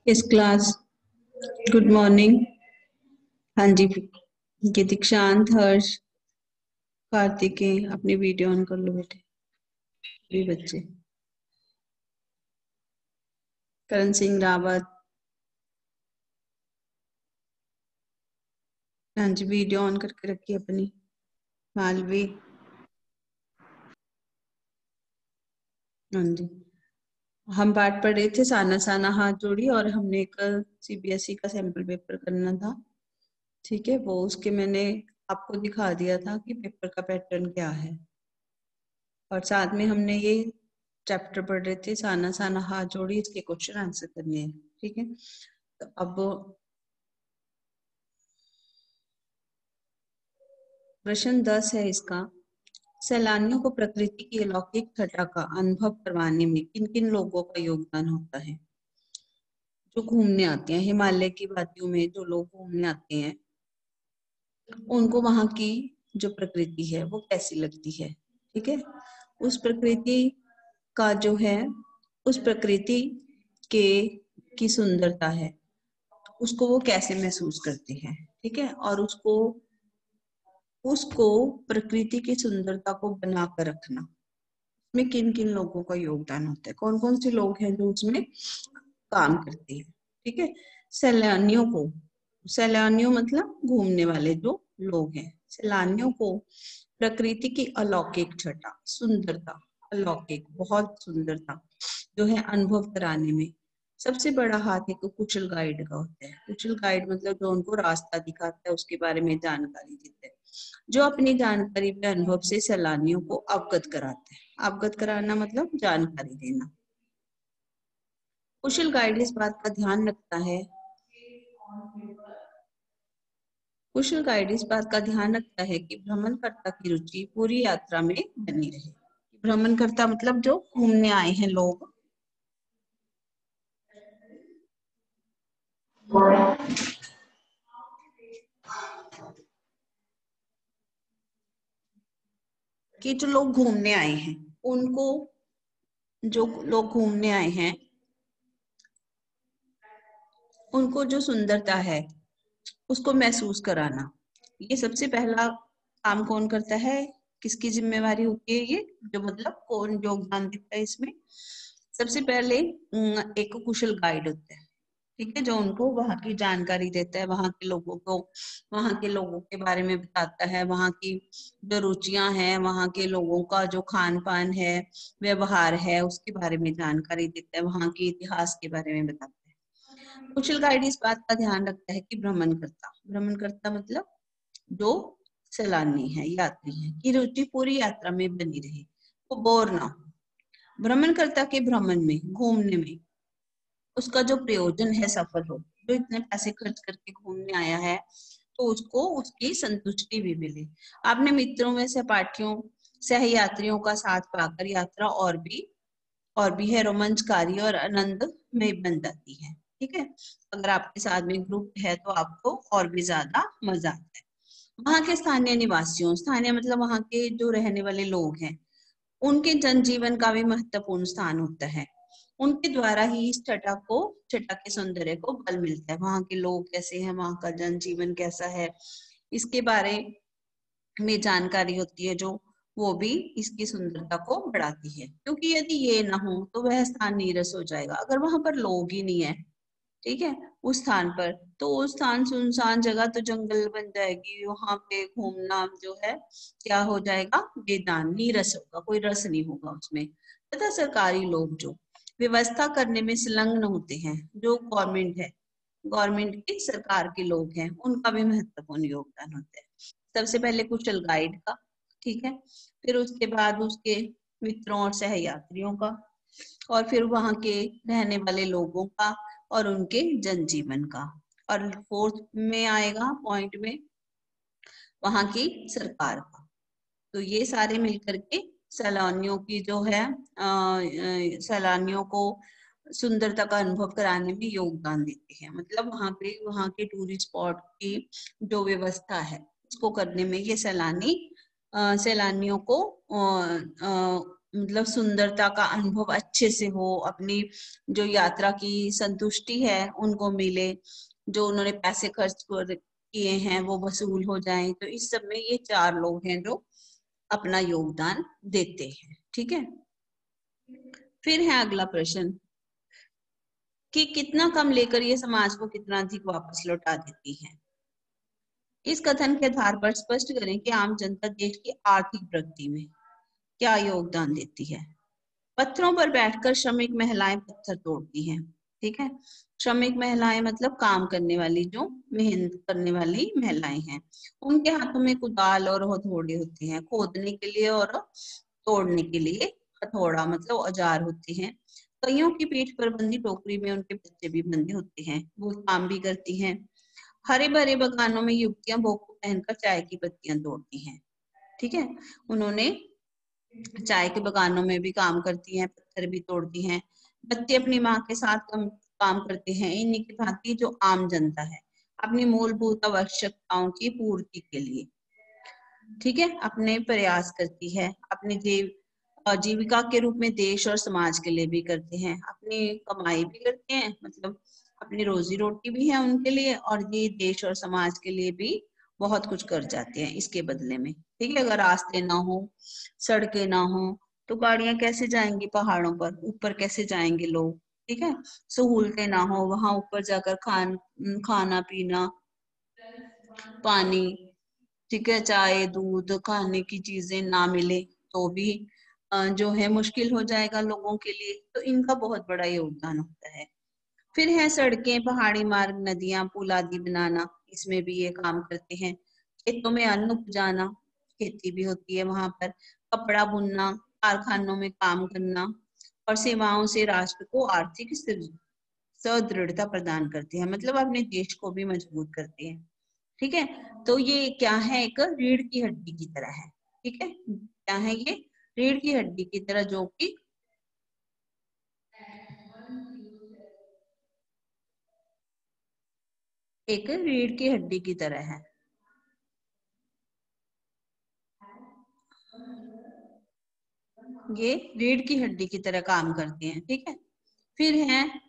इस class good morning. हाँ जी, ये दीक्षांत, हर्ष, कार्तिकेय, अपनी वीडियो ऑन कर लो बेटे। भी बच्चे, करण सिंह रावत, हाँ जी, वीडियो ऑन करके रखिए अपनी। मालवी, हाँ जी। हम पाठ पढ़ रहे थे साना साना हाथ जोड़ी, और हमने कल सीबीएसई का सैंपल पेपर करना था। ठीक है, वो उसके मैंने आपको दिखा दिया था कि पेपर का पैटर्न क्या है, और साथ में हमने ये चैप्टर पढ़ रहे थे साना साना हाथ जोड़ी, इसके क्वेश्चन आंसर करने हैं। ठीक है, तो अब प्रश्न 10 है इसका। सैलानियों को प्रकृति की अलौकिक छटा का अनुभव करवाने में किन किन लोगों का योगदान होता है? जो घूमने आते हैं, हिमालय की वादियों में जो लोग घूमने आते हैं, उनको वहां की जो प्रकृति है वो कैसी लगती है। ठीक है, उस प्रकृति का जो है, उस प्रकृति के की सुंदरता है, उसको वो कैसे महसूस करते हैं। ठीक है, और उसको उसको प्रकृति की सुंदरता को बनाकर रखना में किन किन लोगों का योगदान होता है, कौन कौन से लोग हैं जो उसमें काम करते हैं। ठीक है, सैलानियों को, सैलानियों मतलब घूमने वाले जो लोग हैं, सैलानियों को प्रकृति की अलौकिक छटा, सुंदरता, अलौकिक बहुत सुंदरता जो है अनुभव कराने में सबसे बड़ा हाथ एक कुशल गाइड का होता है। कुशल गाइड मतलब जो उनको रास्ता दिखाता है, उसके बारे में जानकारी देता है, जो अपनी जानकारी व अनुभव से सैलानियों को अवगत कराता है। अवगत कराना मतलब जानकारी देना। कुशल गाइड इस बात का ध्यान रखता है, कुशल गाइड इस बात का ध्यान रखता है कि भ्रमणकर्ता की रुचि पूरी यात्रा में बनी रहे। भ्रमणकर्ता मतलब जो घूमने आए हैं लोग, कि जो लोग घूमने आए हैं उनको, जो लोग घूमने आए हैं उनको जो सुंदरता है उसको महसूस कराना, ये सबसे पहला काम कौन करता है, किसकी जिम्मेवारी होती है ये, जो मतलब कौन योगदान देता है इसमें? सबसे पहले एक कुशल गाइड होता है। ठीक है, जो उनको वहां की जानकारी देता है, वहां के लोगों को, वहां के लोगों के बारे में बताता है, वहां की जो रुचियां हैं, वहां के लोगों का जो खान पान है, व्यवहार है, उसके बारे में जानकारी देता है, वहां के इतिहास के बारे में बताता है। कुशल गाइड इस बात का ध्यान रखता है कि भ्रमणकर्ता मतलब जो सैलानी है, यात्री है, की रुचि पूरी यात्रा में बनी रहे, वो बोर ना हो। भ्रमणकर्ता के भ्रमण में, घूमने में उसका जो प्रयोजन है सफल हो। जो इतने पैसे खर्च करके घूमने आया है तो उसको उसकी संतुष्टि भी मिले। आपने मित्रों में, सहपाठियों, सहयात्रियों का साथ पाकर यात्रा और भी है रोमांचकारी और आनंदमय बन जाती है। ठीक है, अगर आपके साथ में ग्रुप है तो आपको और भी ज्यादा मजा आता है। वहां के स्थानीय निवासियों, स्थानीय मतलब वहां के जो रहने वाले लोग हैं, उनके जनजीवन का भी महत्वपूर्ण स्थान होता है। उनके द्वारा ही इस छटा के सौंदर्य को बल मिलता है। वहां के लोग कैसे हैं, वहां का जनजीवन कैसा है, इसके बारे में जानकारी होती है, जो वो भी इसकी सुंदरता को बढ़ाती है। क्योंकि यदि ये ना हो तो वह स्थान नीरस हो जाएगा। अगर वहां पर लोग ही नहीं है, ठीक है, उस स्थान पर, तो वो स्थान सुनसान जगह तो जंगल बन जाएगी, वहां पे घूमना जो है क्या हो जाएगा, बेदान, नीरस होगा, कोई रस नहीं होगा उसमें। तथा सरकारी लोग जो व्यवस्था करने में संलग्न होते हैं, जो गवर्नमेंट है, गवर्नमेंट की सरकार के लोग हैं, उनका भी महत्वपूर्ण योगदान होता है। सबसे पहले कुशल गाइड का, ठीक है, फिर उसके बाद उसके मित्रों और सहयात्रियों का, और फिर वहां के रहने वाले लोगों का और उनके जनजीवन का, और फोर्थ में आएगा पॉइंट में वहां की सरकार का। तो ये सारे मिलकर के सैलानियों की जो है सैलानियों को सुंदरता का अनुभव कराने में योगदान देते हैं। मतलब वहाँ के टूरिस्ट स्पॉट की जो व्यवस्था है उसको करने में ये सैलानियों को मतलब सुंदरता का अनुभव अच्छे से हो, अपनी जो यात्रा की संतुष्टि है उनको मिले, जो उन्होंने पैसे खर्च किए हैं वो वसूल हो जाएं। तो इस सब में ये 4 लोग हैं जो अपना योगदान देते हैं। ठीक है, फिर है अगला प्रश्न कि कितना कम लेकर ये समाज को कितना अधिक वापस लौटा देती है। इस कथन के आधार पर स्पष्ट करें कि आम जनता देश की आर्थिक प्रगति में क्या योगदान देती है। पत्थरों पर बैठकर श्रमिक महिलाएं पत्थर तोड़ती हैं। ठीक है, श्रमिक महिलाएं मतलब काम करने वाली, जो मेहनत करने वाली महिलाएं हैं। उनके हाथों में कुदाल और हथौड़े होते हैं खोदने के लिए और तोड़ने के लिए हथौड़ा मतलब औजार होते हैं। कईयों की पीठ पर बंधी टोकरी में उनके बच्चे भी बंधे होते हैं, वो काम भी करती हैं। हरे भरे बगानों में युवतियां भोग पहनकर चाय की पत्तियां तोड़ती हैं। ठीक है, उन्होंने चाय के बगानों में भी काम करती हैं, पत्थर भी तोड़ती हैं। बच्चे अपनी माँ के साथ काम करते हैं। इन्हीं की भांति जो आम जनता है अपनी मूलभूत आवश्यकताओं की पूर्ति के लिए, ठीक है, अपने प्रयास करती है। अपनी जीविका के रूप में देश और समाज के लिए भी करते हैं, अपनी कमाई भी करते हैं, मतलब अपनी रोजी रोटी भी है उनके लिए, और ये देश और समाज के लिए भी बहुत कुछ कर जाते हैं इसके बदले में। ठीक है, अगर रास्ते ना हो, सड़कें ना हो, तो गाड़ियां कैसे जाएंगी पहाड़ों पर, ऊपर कैसे जाएंगे लोग। ठीक है, सहूलतें ना हो, वहां ऊपर जाकर खाना पीना, पानी, ठीक है, चाय दूध खाने की चीजें ना मिले तो भी जो है मुश्किल हो जाएगा लोगों के लिए। तो इनका बहुत बड़ा योगदान होता है। फिर है सड़कें, पहाड़ी मार्ग, नदियां, पुल आदि बनाना, इसमें भी ये काम करते हैं। खेतों में अन्न उपजाना, खेती भी होती है वहां पर। कपड़ा बुनना, कारखानों में काम करना, और सेवाओं से राष्ट्र को आर्थिक सुदृढ़ता प्रदान करते हैं, मतलब अपने देश को भी मजबूत करते हैं। ठीक है, तो ये क्या है, एक रीढ़ की हड्डी की तरह है। ठीक है, क्या है ये, रीढ़ की हड्डी की तरह, जो कि एक रीढ़ की हड्डी की तरह है। ये रीढ़ की हड्डी की तरह काम करते हैं। ठीक है, फिर है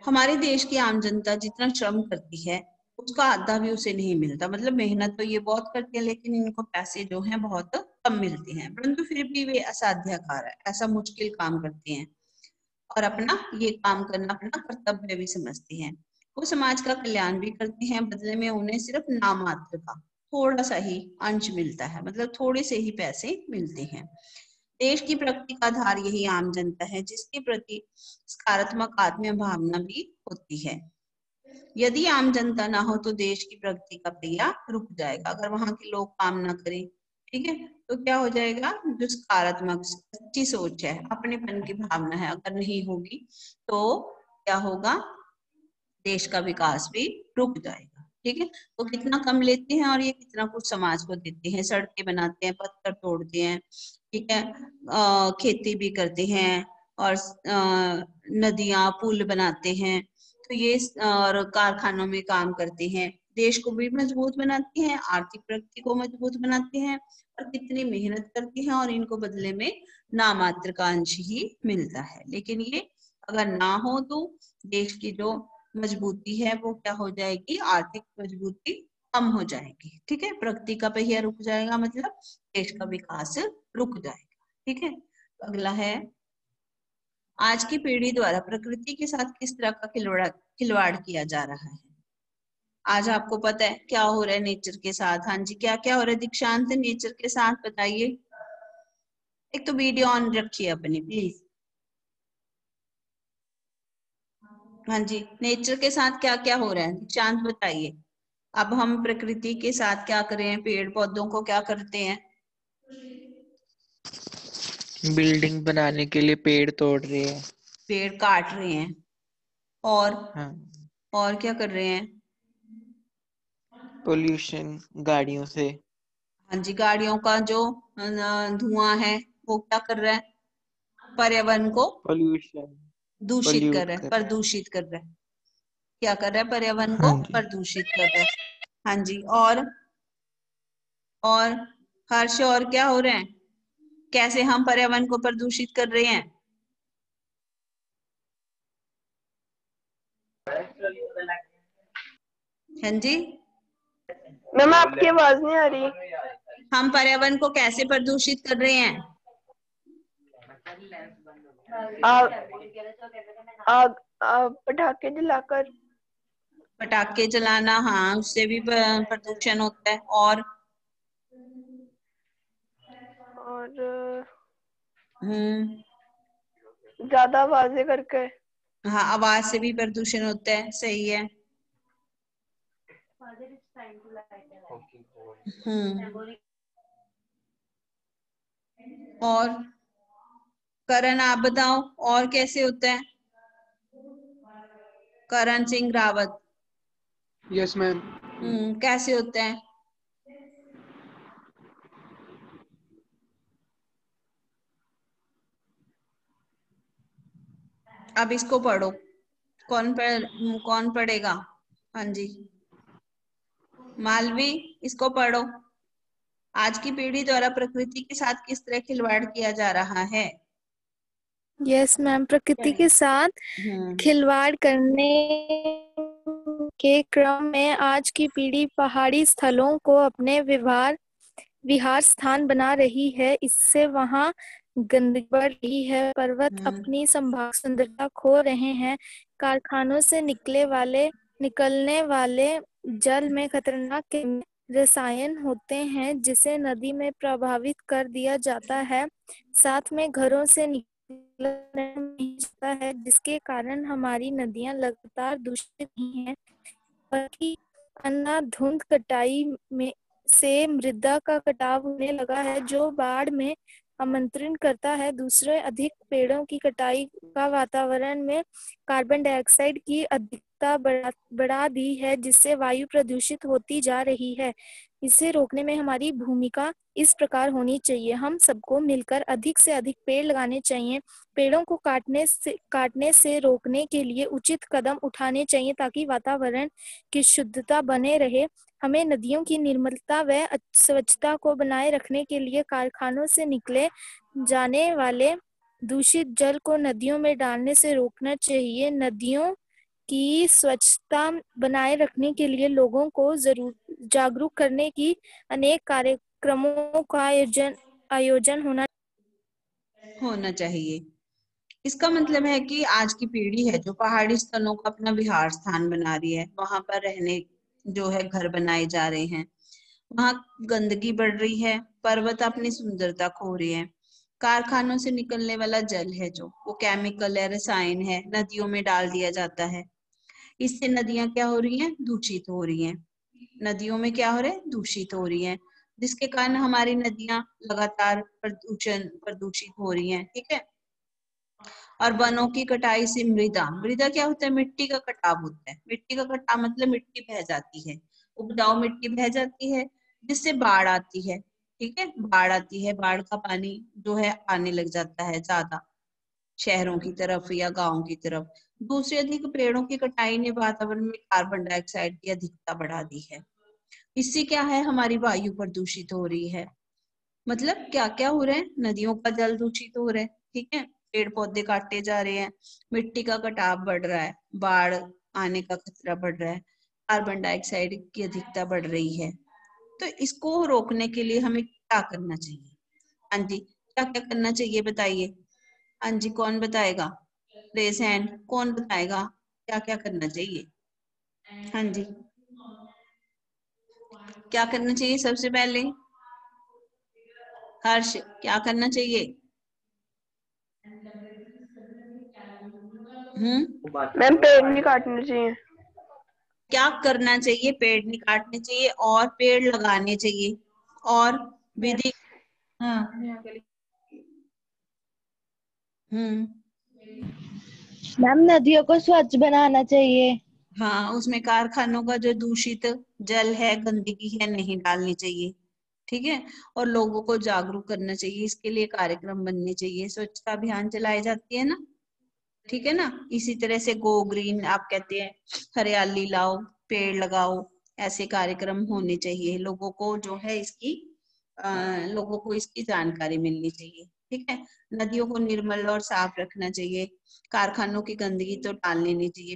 हमारे देश की आम जनता जितना श्रम करती है उसका आधा भी उसे नहीं मिलता। मतलब मेहनत तो ये बहुत करते हैं लेकिन इनको पैसे जो हैं बहुत कम मिलते हैं, परंतु फिर भी वे असाध्य कार्य, ऐसा मुश्किल काम करते हैं और अपना ये काम करना अपना कर्तव्य भी समझते हैं। वो समाज का कल्याण भी करते हैं, बदले में उन्हें सिर्फ नामात्र का थोड़ा सा ही अंश मिलता है, मतलब थोड़े से ही पैसे मिलते हैं। देश की प्रगति का आधार यही आम जनता है, जिसके प्रति सकारात्मक आत्मीय भावना भी होती है। यदि आम जनता ना हो तो देश की प्रगति का पहिया रुक जाएगा। अगर वहां के लोग काम ना करें, ठीक है, तो क्या हो जाएगा, जो सकारात्मक सच्ची सोच है, अपनेपन की भावना है, अगर नहीं होगी तो क्या होगा, देश का विकास भी रुक जाएगा। ठीक है, तो कितना कम लेते हैं और ये कितना कुछ समाज को देते हैं, सड़कें बनाते हैं, पत्थर तोड़ते हैं, ठीक है, खेती भी करते हैं, और नदियां पुल बनाते हैं, तो ये और कारखानों में काम करते हैं, देश को भी मजबूत बनाते हैं, आर्थिक प्रगति को मजबूत बनाते हैं, और कितनी मेहनत करते हैं, और इनको बदले में नामात्र का अंश ही मिलता है। लेकिन ये अगर ना हो तो देश की जो मजबूती है वो क्या हो जाएगी, आर्थिक मजबूती कम हो जाएगी। ठीक है, प्रगति का पहिया रुक जाएगा, मतलब देश का विकास रुक जाएगा। ठीक है, अगला है, आज की पीढ़ी द्वारा प्रकृति के साथ किस तरह का खिलवाड़ किया जा रहा है। आज आपको पता है क्या हो रहा है नेचर के साथ। हाँ जी, क्या क्या हो रहा है दीक्षांत नेचर के साथ, बताइए। एक तो वीडियो ऑन रखिए अपनी प्लीज। हाँ जी, नेचर के साथ क्या क्या हो रहा है दीक्षांत बताइए। अब हम प्रकृति के साथ क्या कर रहे हैं, पेड़ पौधों को क्या करते हैं, बिल्डिंग बनाने के लिए पेड़ तोड़ रहे हैं। पेड़ काट रहे हैं, और हाँ, और क्या कर रहे हैं, पोल्यूशन गाड़ियों से। हाँ जी, गाड़ियों का जो धुआं है वो क्या कर रहा है, पर्यावरण को पोल्यूशन दूषित कर पोल्यूट रहा है, कर। प्रदूषित कर रहा है। क्या कर रहा है, पर्यावरण हाँ को जी। प्रदूषित कर रहा है। हाँ जी। और हर्ष, और क्या हो रहा है, कैसे हम पर्यावरण को प्रदूषित कर रहे हैं? हाँ जी, मैम आपकी आवाज नहीं आ रही। हम पर्यावरण को कैसे प्रदूषित कर रहे हैं? आग आग पटाखे जलाकर। पटाखे जलाना, हाँ, उससे भी प्रदूषण होता है। और ज्यादा आवाजें करके। हाँ, आवाज से भी प्रदूषण होता है, सही है। और करण, आप बताओ और कैसे होता है? करण सिंह रावत। Yes ma'am. कैसे होता है? अब इसको पढ़ो, कौन पढ़ेगा? हाँ जी, मालवी, इसको पढ़ो। आज की पीढ़ी द्वारा प्रकृति के साथ किस तरह खिलवाड़ किया जा रहा है? यस मैम, प्रकृति के साथ खिलवाड़ करने के क्रम में आज की पीढ़ी पहाड़ी स्थलों को अपने विहार स्थान बना रही है। इससे वहां गंदगी बढ़ रही है, पर्वत अपनी संभाग सुंदरता खो रहे हैं, कारखानों से निकलने वाले जल में खतरनाक रसायन होते हैं जिसे नदी में प्रभावित कर दिया जाता है। साथ में घरों से जाता है जिसके कारण हमारी नदियां लगातार दूषित नहीं है, बल्कि अंधाधुंध कटाई में से मृदा का कटाव होने लगा है जो बाढ़ में आमंत्रण करता है। दूसरे, अधिक पेड़ों की कटाई का वातावरण में कार्बन डाइऑक्साइड की अधिकता बढ़ा दी है जिससे वायु प्रदूषित होती जा रही है। इसे रोकने में हमारी भूमिका इस प्रकार होनी चाहिए, हम सबको मिलकर अधिक से अधिक पेड़ लगाने चाहिए। पेड़ों को काटने से रोकने के लिए उचित कदम उठाने चाहिए ताकि वातावरण की शुद्धता बने रहे। हमें नदियों की निर्मलता व स्वच्छता को बनाए रखने के लिए कारखानों से निकले जाने वाले दूषित जल को नदियों में डालने से रोकना चाहिए। नदियों की स्वच्छता बनाए रखने के लिए लोगों को जागरूक करने की अनेक कार्यक्रमों का आयोजन होना चाहिए। इसका मतलब है कि आज की पीढ़ी है जो पहाड़ी स्थलों को अपना विहार स्थान बना रही है, वहां पर रहने जो है घर बनाए जा रहे हैं, वहां गंदगी बढ़ रही है, पर्वत अपनी सुंदरता खो रहे हैं, कारखानों से निकलने वाला जल है जो वो केमिकल है, रसायन है, नदियों में डाल दिया जाता है। इससे नदियां क्या हो रही हैं, दूषित हो रही हैं। नदियों में क्या हो रहा है, दूषित हो रही हैं, जिसके कारण हमारी नदियां लगातार प्रदूषित हो रही हैं। ठीक है। और वनों की कटाई से मृदा मृदा क्या होता है, मिट्टी का कटाव होता है। मिट्टी का कटाव मतलब मिट्टी बह जाती है, उपजाऊ मिट्टी बह जाती है, जिससे बाढ़ आती है। ठीक है, बाढ़ आती है, बाढ़ का पानी जो है आने लग जाता है ज्यादा शहरों की तरफ या गांवों की तरफ। दूसरी, अधिक पेड़ों की कटाई ने वातावरण में कार्बन डाइऑक्साइड की अधिकता बढ़ा दी है। इससे क्या है, हमारी वायु प्रदूषित हो रही है। मतलब क्या क्या हो रहा है, नदियों का जल दूषित हो रहा है। ठीक है, पेड़ पौधे काटे जा रहे हैं, मिट्टी का कटाव बढ़ रहा है, बाढ़ आने का खतरा बढ़ रहा है, कार्बन डाइऑक्साइड की अधिकता बढ़ रही है। तो इसको रोकने के लिए हमें क्या करना चाहिए? हाँ जी, क्या क्या करना चाहिए बताइए। हाँ जी, कौन बताएगा? रेज हैंड, कौन बताएगा क्या क्या करना चाहिए? हाँ जी, क्या करना चाहिए सबसे पहले? हर्ष, क्या करना चाहिए? मैम पेड़ नहीं काटने चाहिए। क्या करना चाहिए? पेड़ नहीं काटने चाहिए और पेड़ लगाने चाहिए। और विधि, हाँ, मैम नदियों को स्वच्छ बनाना चाहिए। हाँ, उसमें कारखानों का जो दूषित जल है, गंदगी है, नहीं डालनी चाहिए। ठीक है, और लोगों को जागरूक करना चाहिए, इसके लिए कार्यक्रम बनने चाहिए, स्वच्छता अभियान चलाए जाती है ना। ठीक है ना। इसी तरह से गो ग्रीन आप कहते हैं, हरियाली लाओ, पेड़ लगाओ, ऐसे कार्यक्रम होने चाहिए। लोगों को जो है इसकी लोगों को इसकी जानकारी मिलनी चाहिए। ठीक है, नदियों को निर्मल और साफ रखना चाहिए, कारखानों की गंदगी तो डालनी नहीं चाहिए,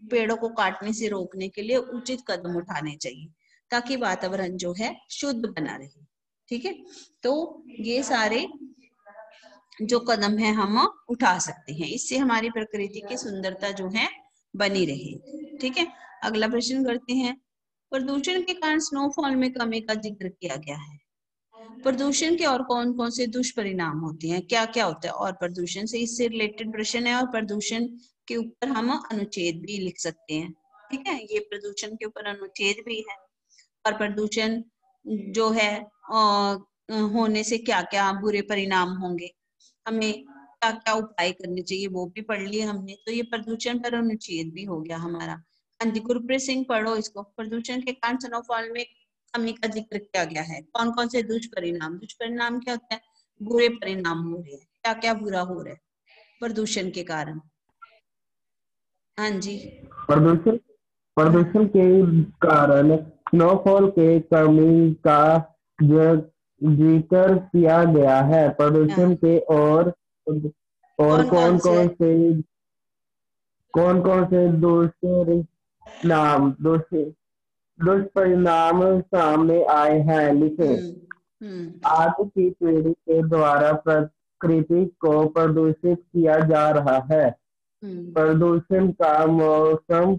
पेड़ों को काटने से रोकने के लिए उचित कदम उठाने चाहिए, ताकि वातावरण जो है शुद्ध बना रहे। ठीक है, तो ये सारे जो कदम है हम उठा सकते हैं, इससे हमारी प्रकृति की सुंदरता जो है बनी रहे। ठीक है, अगला प्रश्न करते हैं। प्रदूषण के कारण स्नोफॉल में कमी का जिक्र किया गया है। प्रदूषण के और कौन कौन से दुष्परिणाम होते हैं, क्या क्या होता है, और प्रदूषण से इससे रिलेटेड प्रश्न है, और प्रदूषण के ऊपर हम अनुच्छेद भी लिख सकते हैं। ठीक है, ये प्रदूषण के ऊपर अनुच्छेद भी है, और प्रदूषण जो है होने से क्या क्या बुरे परिणाम होंगे, हमें क्या क्या उपाय करने चाहिए, वो भी पढ़ लिए हमने। तो ये प्रदूषण पर अनुच्छेद भी हो गया हमारा। हाँ जी, गुरप्रीत सिंह पढ़ो इसको। प्रदूषण के कारण स्नोफॉल में कमी का जिक्र किया गया है, कौन कौन से दुष्परिणाम, दुष्परिणाम क्या होता है, बुरे परिणाम हो रहे हैं, क्या क्या बुरा हो रहा है प्रदूषण के कारण। हाँ जी। प्रदूषण प्रदूषण के कारण स्नोफॉल के कमी का जिक्र किया गया है। प्रदूषण के और कौन कौन से कौन से दुष्परिणाम सामने आए हैं, लिखे। आज की पीढ़ी के द्वारा प्रकृति को प्रदूषित किया जा रहा है। प्रदूषण का मौसम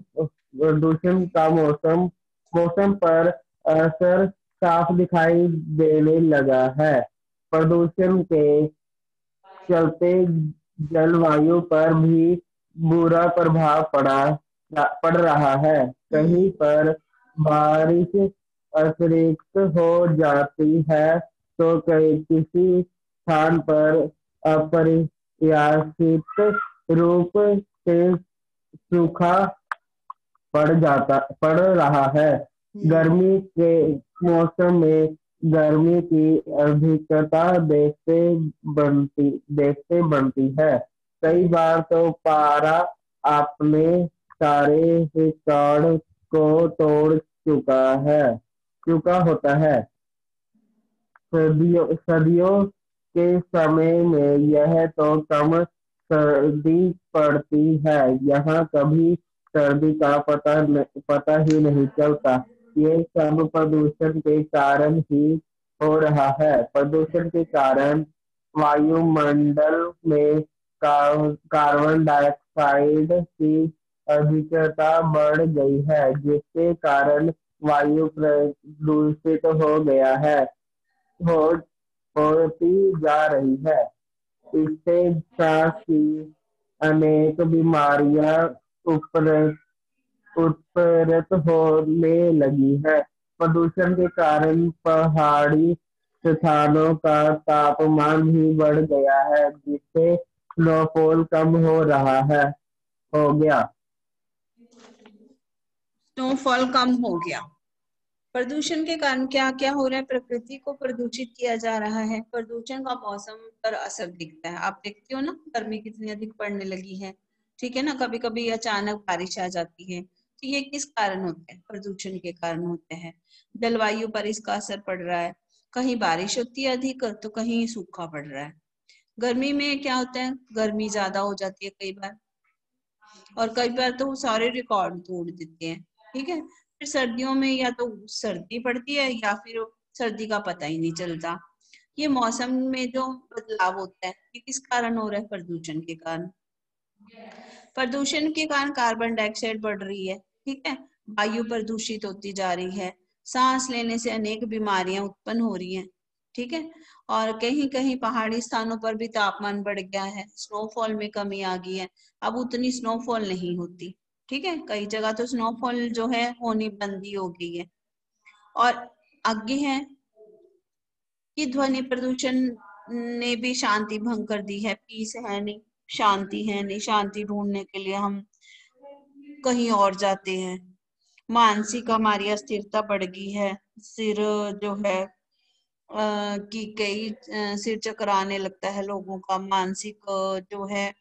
पर असर साफ दिखाई देने लगा है। प्रदूषण के चलते जलवायु पर भी बुरा प्रभाव पड़ रहा है। कहीं पर बारिश अतिरिक्त हो जाती है, तो किसी स्थान पर अप्रत्याशित रूप से सूखा पड़ रहा है। गर्मी के मौसम में गर्मी की अधिकता देखते बनती है। कई बार तो पारा अपने सारे रिकॉर्ड को तोड़ चुका होता है। सर्दियों के समय में यह तो कम सर्दी पड़ती है, यहाँ कभी सर्दी का पता ही नहीं चलता। ये सब प्रदूषण के कारण ही हो रहा है। प्रदूषण के कारण वायुमंडल में कार्बन डाइऑक्साइड की अधिकता बढ़ गई है, जिसके कारण वायु प्रदूषित होती जा रही है। इससे सांस की अनेक बीमारियां उत्पन्न होने लगी है। प्रदूषण के कारण पहाड़ी स्थानों का तापमान भी बढ़ गया है, जिससे स्नोफॉल कम हो गया। स्नोफॉल कम हो गया। प्रदूषण के कारण क्या क्या हो रहा है, प्रकृति को प्रदूषित किया जा रहा है। प्रदूषण का मौसम पर असर दिखता है, आप देखते हो ना, गर्मी कितनी अधिक पड़ने लगी है। ठीक है ना, कभी कभी अचानक बारिश आ जाती है, तो ये किस कारण होता है, प्रदूषण के कारण होते हैं। जलवायु पर इसका असर पड़ रहा है, कहीं बारिश होती है अधिक, तो कहीं सूखा पड़ रहा है। गर्मी में क्या होता है, गर्मी ज्यादा हो जाती है कई बार, और कई बार तो सारे रिकॉर्ड तोड़ देते हैं। ठीक है, फिर सर्दियों में या तो सर्दी पड़ती है, या फिर सर्दी का पता ही नहीं चलता। ये मौसम में जो बदलाव होता है, ये किस कारण हो रहा है, प्रदूषण के कारण। प्रदूषण के कारण कार्बन डाइऑक्साइड बढ़ रही है। ठीक है, वायु प्रदूषित होती जा रही है, सांस लेने से अनेक बीमारियां उत्पन्न हो रही हैं। ठीक है, और कहीं कहीं पहाड़ी स्थानों पर भी तापमान बढ़ गया है, स्नोफॉल में कमी आ गई है, अब उतनी स्नोफॉल नहीं होती। ठीक है, कई जगह तो स्नोफॉल जो है होनी बंद ही हो गई है। और आगे है कि ध्वनि प्रदूषण ने भी शांति भंग कर दी है, पीस है नहीं, शांति है नहीं। शांति ढूंढने के लिए हम कहीं और जाते हैं। मानसिक हमारी अस्थिरता बढ़ गई है, सिर जो है कि कई सिर चकराने लगता है लोगों का, मानसिक जो है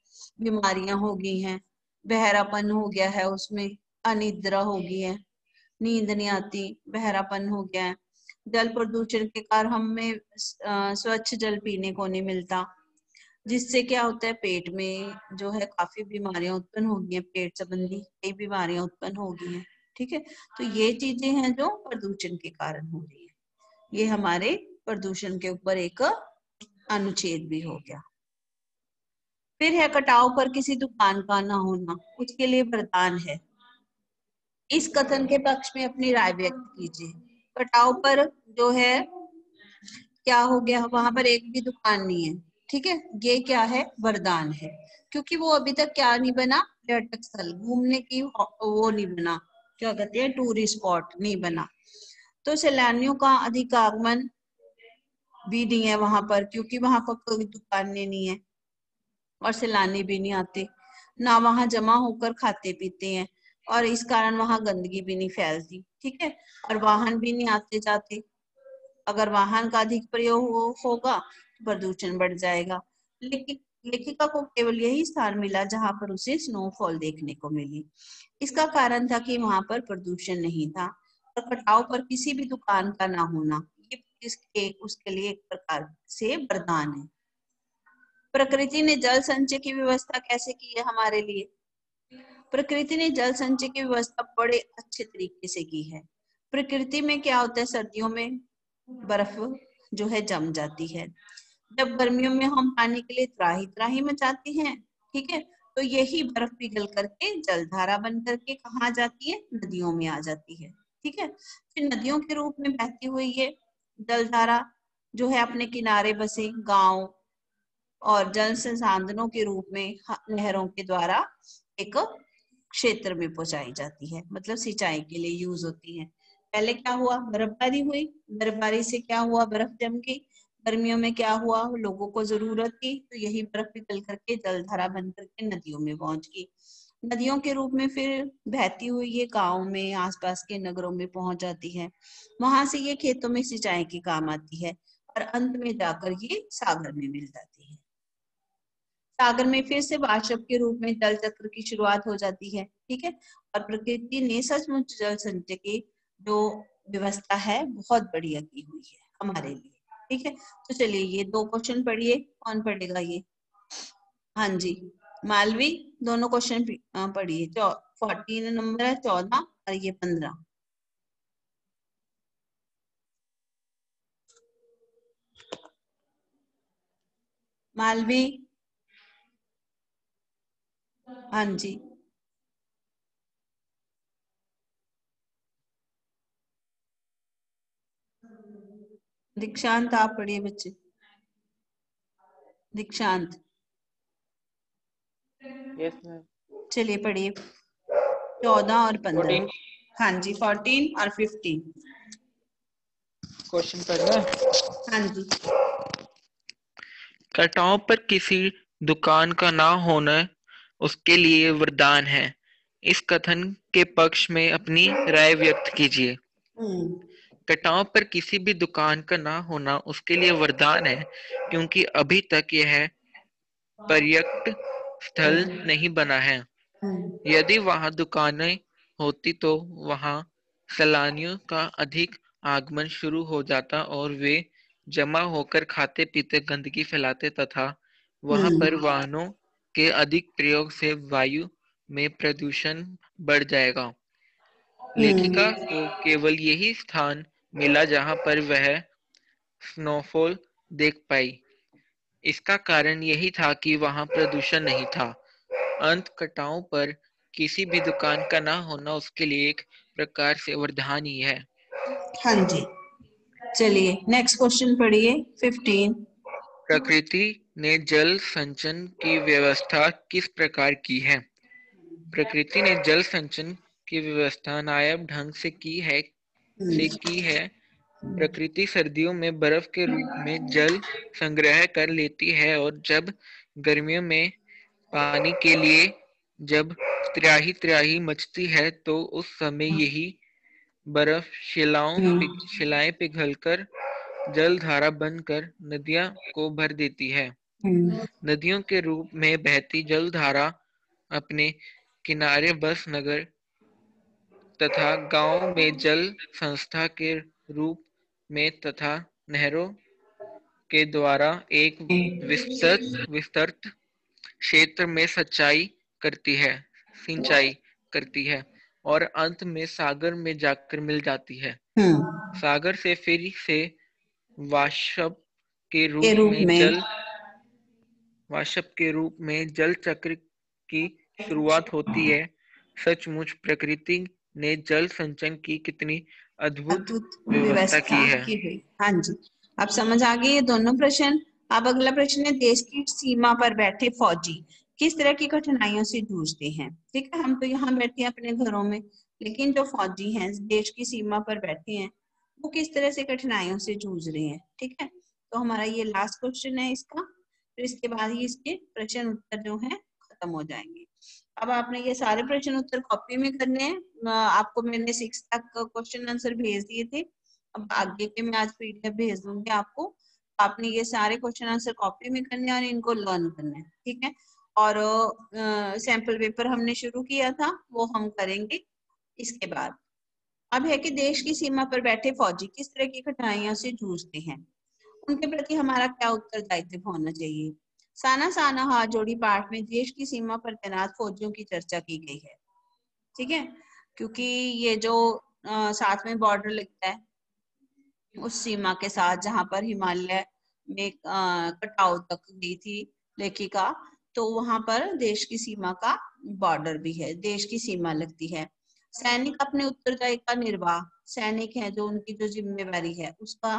बीमारियां हो गई हैं, बहरापन हो गया है, उसमें अनिद्रा हो गई है, नींद नहीं आती, बहरापन हो गया है। जल प्रदूषण के कारण हमें स्वच्छ जल पीने को नहीं मिलता, जिससे क्या होता है पेट में जो है काफी बीमारियां उत्पन्न हो गई हैं, पेट संबंधी कई बीमारियां उत्पन्न हो गई हैं। ठीक है, तो ये चीजें हैं जो प्रदूषण के कारण हो रही है। ये हमारे प्रदूषण के ऊपर एक अनुच्छेद भी हो गया। फिर है कटाव पर किसी दुकान का ना होना उसके लिए वरदान है। इस कथन के पक्ष में अपनी राय व्यक्त कीजिए। कटाव पर जो है क्या हो गया, वहां पर एक भी दुकान नहीं है। ठीक है, ये क्या है, वरदान है, क्योंकि वो अभी तक क्या नहीं बना, पर्यटक स्थल, घूमने की वो नहीं बना, क्या कहते हैं, टूरिस्ट स्पॉट नहीं बना। तो सैलानियों का अधिक आगमन भी नहीं है वहां पर, क्योंकि वहां पर कोई दुकानें नहीं है और सैलानी भी नहीं आते, ना वहां जमा होकर खाते पीते हैं, और इस कारण वहां गंदगी भी नहीं फैलती। ठीक है, और वाहन भी नहीं आते जाते। अगर वाहन का अधिक प्रयोग होगा तो प्रदूषण बढ़ जाएगा। लेकिन लेखिका को केवल यही स्थान मिला जहां पर उसे स्नोफॉल देखने को मिली। इसका कारण था कि वहां पर प्रदूषण नहीं था और कटाव पर किसी भी दुकान का ना होना, ये उसके लिए एक प्रकार से वरदान है। प्रकृति ने जल संचय की व्यवस्था कैसे की है हमारे लिए? प्रकृति ने जल संचय की व्यवस्था बड़े अच्छे तरीके से की है। प्रकृति में क्या होता है, सर्दियों में बर्फ जो है जम जाती है, जब गर्मियों में हम पानी के लिए त्राही त्राही मचाते हैं, ठीक है, तो यही बर्फ पिघल करके जलधारा बन करके कहाँ जाती है, नदियों में आ जाती है। ठीक है, फिर नदियों के रूप में बहती हुई ये जलधारा जो है अपने किनारे बसे गांव और जल संसाधनों के रूप में नहरों के द्वारा एक क्षेत्र में पहुंचाई जाती है, मतलब सिंचाई के लिए यूज होती है। पहले क्या हुआ, बर्फबारी हुई, बर्फबारी से क्या हुआ, बर्फ जम गई, गर्मियों में क्या हुआ, लोगों को जरूरत थी तो यही बर्फ पिघल करके जलधारा बन करके नदियों में पहुंच गई। नदियों के रूप में फिर बहती हुई ये गांव में आसपास के नगरों में पहुंच जाती है, वहां से ये खेतों में सिंचाई के काम आती है और अंत में जाकर ये सागर में मिल जाती है। सागर में फिर से वाष्प के रूप में जल चक्र की शुरुआत हो जाती है। ठीक है, और प्रकृति ने सचमुच जल संचय की जो व्यवस्था है बहुत बढ़िया की हुई है हमारे लिए। ठीक है, तो चलिए ये दो क्वेश्चन पढ़िए, कौन पढ़ेगा ये? हाँ जी, मालवी, दोनों क्वेश्चन पढ़िए। 14 नंबर है, 14 और ये 15। मालवी, हाँ जी, दीक्षांत आप पढ़िए बच्चे। दीक्षांत, यस मैम। चलिए पढ़िए 14 और 15। 14 हाँ जी, 14 और 15 क्वेश्चन पढ़ना है। हाँ जी। कटाव पर किसी दुकान का ना होना उसके लिए वरदान है। इस कथन के पक्ष में अपनी राय व्यक्त कीजिए। कटाव पर किसी भी दुकान का ना होना उसके लिए वरदान है, क्योंकि अभी तक यह पर्यटक स्थल नहीं बना है। यदि वहां दुकानें होती तो वहां सैलानियों का अधिक आगमन शुरू हो जाता और वे जमा होकर खाते पीते गंदगी फैलाते तथा वहां पर वाहनों के अधिक प्रयोग से वायु में प्रदूषण बढ़ जाएगा। लेखिका को केवल यही स्थान मिला जहां पर वह स्नोफॉल देख पाई। इसका कारण यही था कि वहां प्रदूषण नहीं था। अंत कटाव पर किसी भी दुकान का ना होना उसके लिए एक प्रकार से वरदान ही है। हाँ जी, चलिए नेक्स्ट क्वेश्चन पढ़िए 15। प्रकृति ने जल संचयन की व्यवस्था किस प्रकार की है? प्रकृति ने जल संचयन की व्यवस्था नायाब ढंग से की है। प्रकृति सर्दियों में बर्फ के रूप में जल संग्रह कर लेती है और जब गर्मियों में पानी के लिए जब त्राही त्राही मचती है तो उस समय यही बर्फ शिलाएं पिघलकर जलधारा बनकर नदियां को भर देती है। नदियों के रूप में बहती जलधारा अपने किनारे बस नगर तथा गांव में जल संस्था के रूप में तथा नहरों के द्वारा एक विस्तृत क्षेत्र में सिंचाई करती है और अंत में सागर में जाकर मिल जाती है। सागर से फिर से वाष्प के रूप में जल चक्र की शुरुआत होती है। सचमुच प्रकृति ने जल संचयन की कितनी अद्भुत व्यवस्था की है। हाँ जी, अब समझ आ गई ये दोनों प्रश्न। अब अगला प्रश्न है, देश की सीमा पर बैठे फौजी किस तरह की कठिनाइयों से जूझते हैं। ठीक है, हम तो यहाँ बैठे हैं अपने घरों में, लेकिन जो फौजी हैं देश की सीमा पर बैठे हैं वो किस तरह से कठिनाइयों से जूझ रहे हैं। ठीक है, तो हमारा ये लास्ट क्वेश्चन है इसका, फिर इसके बाद ही इसके प्रश्न उत्तर जो है खत्म हो जाएंगे। अब आपने ये सारे प्रश्न उत्तर कॉपी में करने हैं। आपको मैंने 6 तक क्वेश्चन आंसर भेज दिए थे, अब आगे के मैं आज पीडीएफ भेज दूंगी आपको। आपने ये सारे क्वेश्चन आंसर कॉपी में करने और इनको लर्न करना है। ठीक है, और सैंपल पेपर हमने शुरू किया था वो हम करेंगे इसके बाद। अब है कि देश की सीमा पर बैठे फौजी किस तरह की कठिनाइयों से जूझते हैं, उनके प्रति हमारा क्या उत्तरदायित्व होना चाहिए। साना साना हाथ जोड़ी पाठ में देश की सीमा पर तैनात फौजियों की चर्चा की गई है। ठीक है, क्योंकि ये जो साथ में बॉर्डर लगता है उस सीमा के साथ जहां पर हिमालय में कटाव तक गई थी लेखिका, तो वहां पर देश की सीमा का बॉर्डर भी है, देश की सीमा लगती है। सैनिक अपने उत्तरदायित्व का निर्वाह, सैनिक है जो उनकी जो जिम्मेवारी है उसका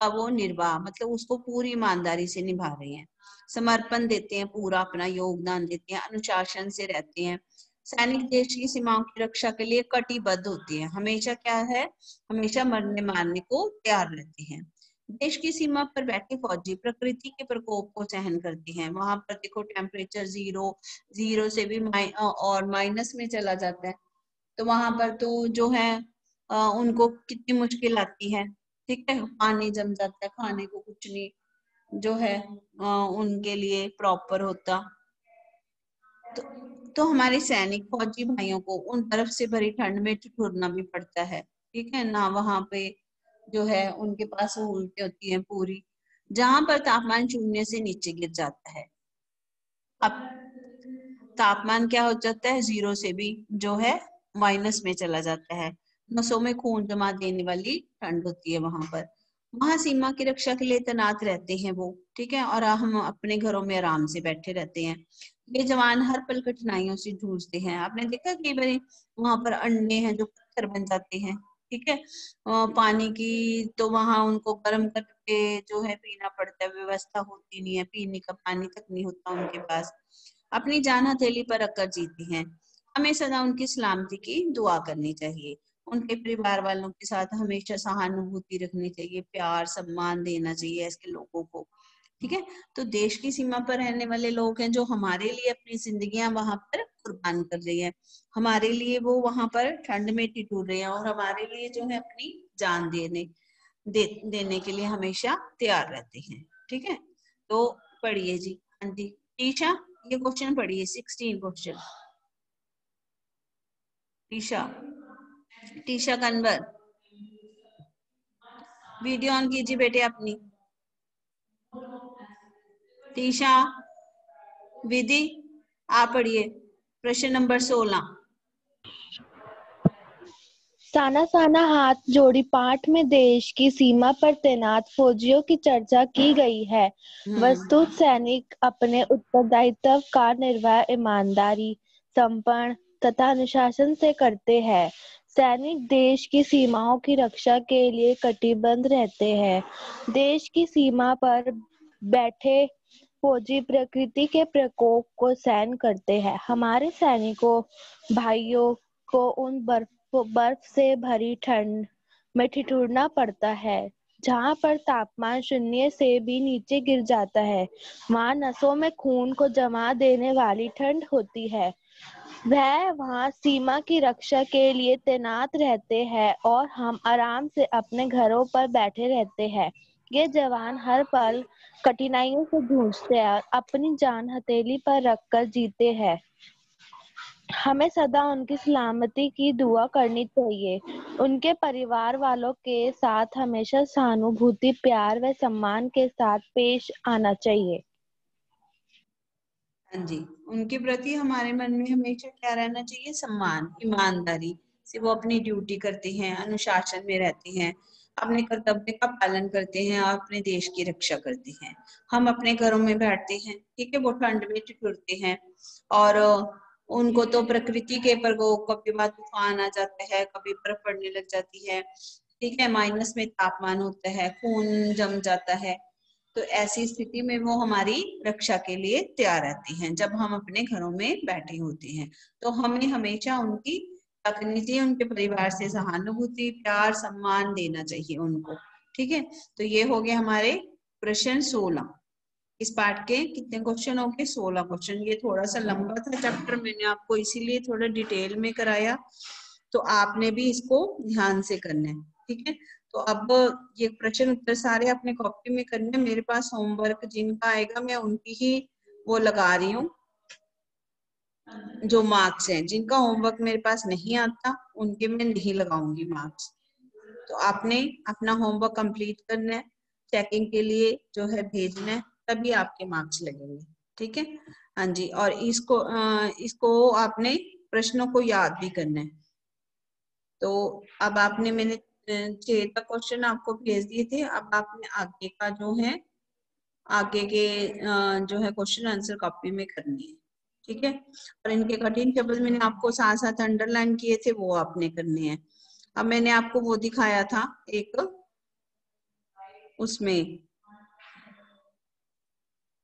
वो निर्वाह मतलब उसको पूरी ईमानदारी से निभा रहे हैं, समर्पण देते हैं, पूरा अपना योगदान देते हैं, अनुशासन से रहते हैं। सैनिक देश की सीमाओं की रक्षा के लिए कटिबद्ध होती है, हमेशा क्या है, हमेशा मरने मारने को तैयार रहते हैं। देश की सीमा पर बैठे फौजी प्रकृति के प्रकोप को सहन करते हैं। वहां पर देखो टेम्परेचर जीरो से भी और माइनस में चला जाता है, तो वहां पर तो जो है उनको कितनी मुश्किल आती है। ठीक है, पानी जम जाता है, खाने को कुछ नहीं जो है उनके लिए प्रॉपर होता। तो हमारे सैनिक फौजी भाइयों को उन बर्फ से भरी ठंड में ठिठुरना भी पड़ता है। ठीक है ना, वहां पे जो है उनके पास सहूलतें होती हैं पूरी, जहां पर तापमान 0 से नीचे गिर जाता है। अब तापमान क्या हो जाता है, 0 से भी जो है माइनस में चला जाता है। नसों में खून जमा देने वाली ठंड होती है वहां पर। वहां सीमा की रक्षा के लिए तैनात रहते हैं वो। ठीक है, और हम अपने घरों में आराम से बैठे रहते हैं। ये जवान हर पल कठिनाइयों से जूझते हैं। आपने देखा कई बार वहां पर अंडे हैं जो पत्थर बन जाते हैं। ठीक है, पानी की तो वहां उनको गर्म करके जो है पीना पड़ता है, व्यवस्था होती नहीं है, पीने का पानी तक नहीं होता उनके पास। अपनी जान हथेली पर रखकर जीते हैं। हमें सदा उनकी सलामती की दुआ करनी चाहिए। उनके परिवार वालों के साथ हमेशा सहानुभूति रखनी चाहिए, प्यार सम्मान देना चाहिए ऐसे लोगों को। ठीक है, तो देश की सीमा पर रहने वाले लोग हैं जो हमारे लिए अपनी जिंदगियां वहां पर कुर्बान कर रही है, हमारे लिए वो वहां पर ठंड में ठिठुर रहे हैं और हमारे लिए जो है अपनी जान देने के लिए हमेशा तैयार रहते हैं। ठीक है, तो पढ़िए जी। हाँ जी ईशा, ये क्वेश्चन पढ़िए 16 question. Trisha Kanwar, video on कीजिए बेटे अपनी। टीशा, विधि आप पढ़िए प्रश्न नंबर 16। साना साना हाथ जोड़ी पाठ में देश की सीमा पर तैनात फौजियों की चर्चा की गई है। वस्तुत सैनिक अपने उत्तरदायित्व का निर्वाह ईमानदारी, समर्पण तथा अनुशासन से करते हैं। सैनिक देश की सीमाओं की रक्षा के लिए कटिबद्ध रहते हैं। देश की सीमा पर बैठे फौजी प्रकृति के प्रकोप को सहन करते हैं। हमारे सैनिकों भाइयों को उन बर्फ से भरी ठंड में ठिठुरना पड़ता है, जहां पर तापमान 0 से भी नीचे गिर जाता है। वहां नसों में खून को जमा देने वाली ठंड होती है। वह वहां सीमा की रक्षा के लिए तैनात रहते हैं और हम आराम से अपने घरों पर बैठे रहते हैं। ये जवान हर पल कठिनाइयों से जूझते हैं और अपनी जान हथेली पर रखकर जीते हैं। हमें सदा उनकी सलामती की दुआ करनी चाहिए। उनके परिवार वालों के साथ हमेशा सहानुभूति, प्यार व सम्मान के साथ पेश आना चाहिए। हाँ जी, उनके प्रति हमारे मन में हमेशा क्या रहना चाहिए? सम्मान, ईमानदारी से वो अपनी ड्यूटी करते हैं, अनुशासन में रहते हैं, अपने कर्तव्य का पालन करते हैं और अपने देश की रक्षा करते हैं। हम अपने घरों में बैठते हैं, ठीक है, वो ठंड में ठिठुरते हैं और उनको तो प्रकृति के प्रकोप, कभी बार तूफान आ जाता है, कभी बर्फ पड़ने लग जाती है, ठीक है, माइनस में तापमान होता है, खून जम जाता है। तो ऐसी स्थिति में वो हमारी रक्षा के लिए तैयार रहती हैं जब हम अपने घरों में बैठे होते हैं। तो हमें हमेशा उनकी करनी चाहिए, उनके परिवार से सहानुभूति, प्यार, सम्मान देना चाहिए उनको। ठीक है, तो ये हो गए हमारे प्रश्न 16। इस पार्ट के कितने क्वेश्चन हो गए? 16 क्वेश्चन। ये थोड़ा सा लंबा था चैप्टर, मैंने आपको इसीलिए थोड़ा डिटेल में कराया, तो आपने भी इसको ध्यान से करना है। ठीक है, तो अब ये प्रश्न उत्तर सारे अपने कॉपी में करने। मेरे पास होमवर्क जिनका आएगा मैं उनकी ही वो लगा रही हूँ, जो मार्क्स हैं। जिनका होमवर्क मेरे पास नहीं आता उनके मैं नहीं लगाऊंगी मार्क्स। तो आपने अपना होमवर्क कंप्लीट करना है, चेकिंग के लिए जो है भेजना है, तभी आपके मार्क्स लगेंगे। ठीक है, हाँ जी। और इसको आपने प्रश्नों को याद भी करना है। तो अब आपने, मैंने 6 तक क्वेश्चन आपको भेज दिए थे, अब आपने आगे का जो है, आगे के जो है क्वेश्चन आंसर कॉपी में करनी है। ठीक है, और इनके कठिन शब्द मैंने आपको साथ साथ अंडरलाइन किए थे, वो आपने करने हैं। अब मैंने आपको वो दिखाया था एक, उसमें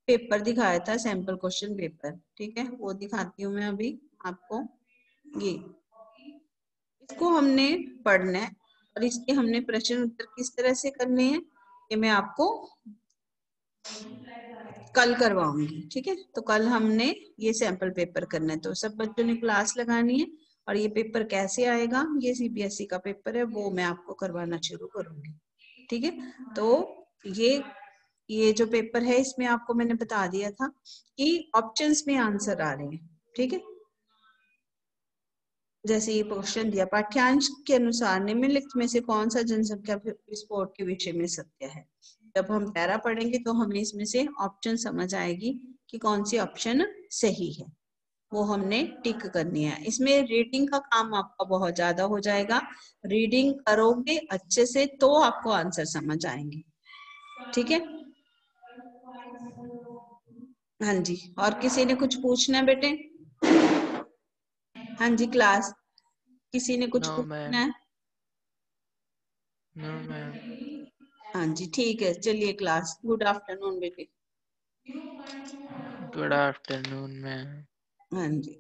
पेपर दिखाया था, सैंपल क्वेश्चन पेपर। ठीक है, वो दिखाती हूँ मैं अभी आपको। ये इसको हमने पढ़ना है और इसके हमने प्रश्न उत्तर किस तरह से करने हैं ये मैं आपको कल करवाऊंगी। ठीक है, तो कल हमने ये सैंपल पेपर करना है, तो सब बच्चों ने क्लास लगानी है। और ये पेपर कैसे आएगा, ये सीबीएसई का पेपर है, वो मैं आपको करवाना शुरू करूंगी। ठीक है, तो ये जो पेपर है इसमें आपको मैंने बता दिया था कि ऑप्शंस में आंसर आ रहे हैं। ठीक है, जैसे ये क्वेश्चन दिया, पाठ्यांश के अनुसार निम्नलिखित में से कौन सा जनसंख्या विस्फोट के विषय में सत्य है। जब हम पैरा पढ़ेंगे तो हमें इसमें से ऑप्शन समझ आएगी कि कौन सी ऑप्शन सही है, वो हमने टिक करनी है। इसमें रीडिंग का काम आपका बहुत ज्यादा हो जाएगा, रीडिंग करोगे अच्छे से तो आपको आंसर समझ आएंगे। ठीक है, हाँ जी। और किसी ने कुछ पूछना है बेटे? हाँ जी क्लास, किसी ने कुछ पूछना है? No ma'am. हाँ जी ठीक है, चलिए क्लास, गुड आफ्टरनून बेटे। Good afternoon ma'am. हाँ जी।